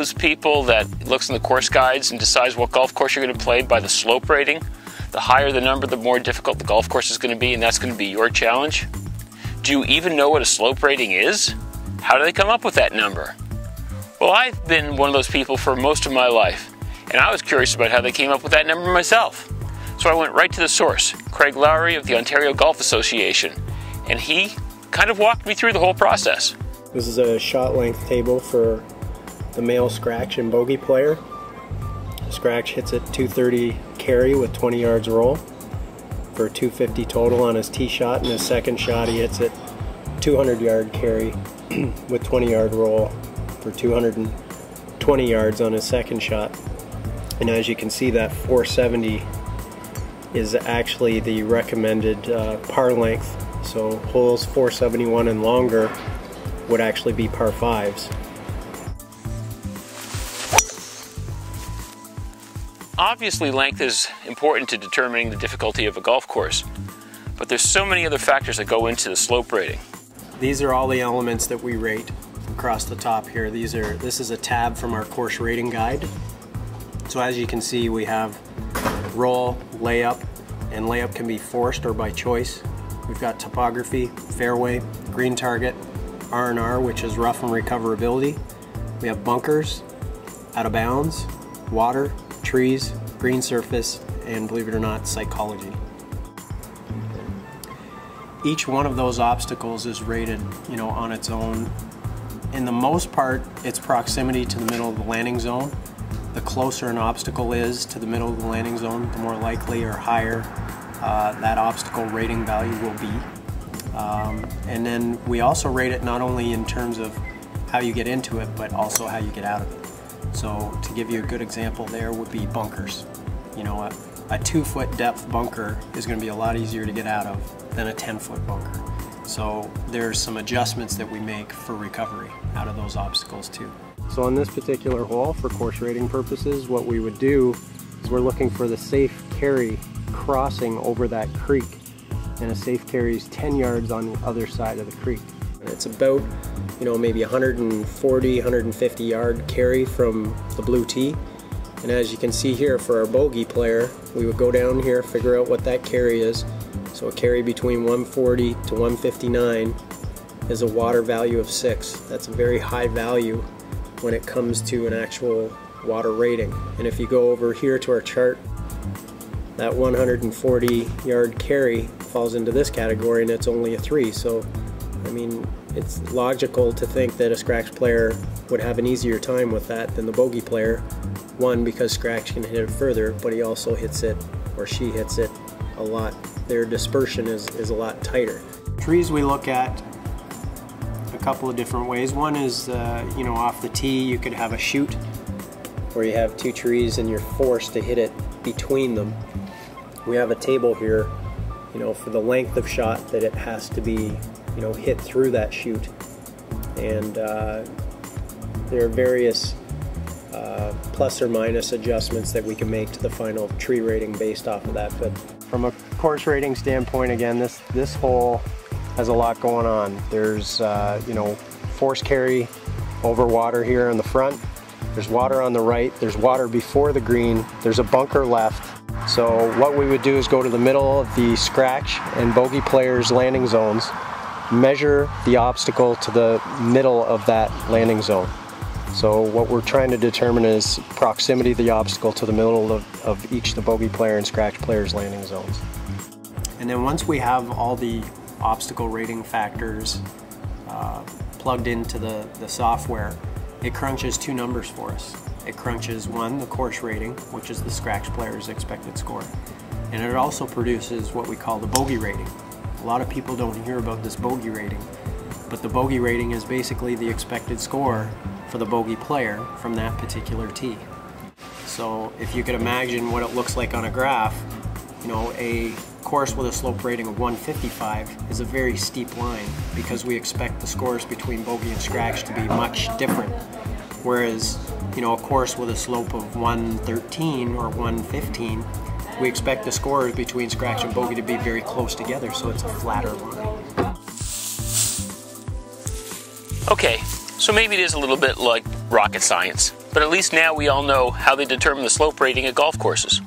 those people that looks in the course guides and decides what golf course you're going to play by the slope rating? The higher the number, the more difficult the golf course is going to be, and that's going to be your challenge. Do you even know what a slope rating is? How do they come up with that number? Well, I've been one of those people for most of my life, and I was curious about how they came up with that number myself. So I went right to the source, Craig Lowry of the Ontario Golf Association, and he kind of walked me through the whole process. This is a shot length table for the male scratch and bogey player. The scratch hits at 230 carry with 20 yards roll for 250 total on his tee shot, and his second shot he hits at 200 yard carry with 20 yard roll for 220 yards on his second shot. And as you can see, that 470 is actually the recommended par length. So holes 471 and longer would actually be par 5s. Obviously, length is important to determining the difficulty of a golf course, but there's so many other factors that go into the slope rating. These are all the elements that we rate across the top here. This is a tab from our course rating guide. So as you can see, we have roll, layup, and layup can be forced or by choice. We've got topography, fairway, green target, R&R, which is rough and recoverability. We have bunkers, out of bounds, water, trees, green surface, and believe it or not, psychology. Each one of those obstacles is rated, on its own. In the most part, it's proximity to the middle of the landing zone. The closer an obstacle is to the middle of the landing zone, the more likely or higher that obstacle rating value will be. And then we also rate it not only in terms of how you get into it, but also how you get out of it. So to give you a good example there would be bunkers. A 2-foot depth bunker is going to be a lot easier to get out of than a 10-foot bunker. So there's some adjustments that we make for recovery out of those obstacles too. So on this particular hole, for course rating purposes, what we would do is we're looking for the safe carry crossing over that creek, and a safe carry is 10 yards on the other side of the creek. It's about, maybe 140, 150 yard carry from the blue tee. And as you can see here, for our bogey player, we would go down here, figure out what that carry is. So a carry between 140 to 159 is a water value of 6. That's a very high value when it comes to an actual water rating. And if you go over here to our chart, that 140 yard carry falls into this category, and it's only a 3. So, it's logical to think that a scratch player would have an easier time with that than the bogey player. One, because scratch can hit it further, but he also hits it, or she hits it, a lot. Their dispersion is a lot tighter. Trees we look at a couple of different ways. One is, off the tee you could have a shoot where you have 2 trees and you're forced to hit it between them. We have a table here, for the length of shot that it has to be, hit through that chute. And there are various plus or minus adjustments that we can make to the final tree rating based off of that. But from a course rating standpoint, again, this hole has a lot going on. There's force carry over water here in the front. There's water on the right. There's water before the green. There's a bunker left. So what we would do is go to the middle of the scratch and bogey players' landing zones, measure the obstacle to the middle of that landing zone. So what we're trying to determine is proximity of the obstacle to the middle of each the bogey player and scratch players' landing zones. And then once we have all the obstacle rating factors plugged into the software, it crunches 2 numbers for us. It crunches, one, the course rating, which is the scratch player's expected score. And it also produces what we call the bogey rating. A lot of people don't hear about this bogey rating, but the bogey rating is basically the expected score for the bogey player from that particular tee. So if you could imagine what it looks like on a graph, a course with a slope rating of 155 is a very steep line because we expect the scores between bogey and scratch to be much different. Whereas, a course with a slope of 113 or 115, we expect the scores between scratch and bogey to be very close together, so it's a flatter line. Okay, so maybe it is a little bit like rocket science. But at least now we all know how they determine the slope rating at golf courses.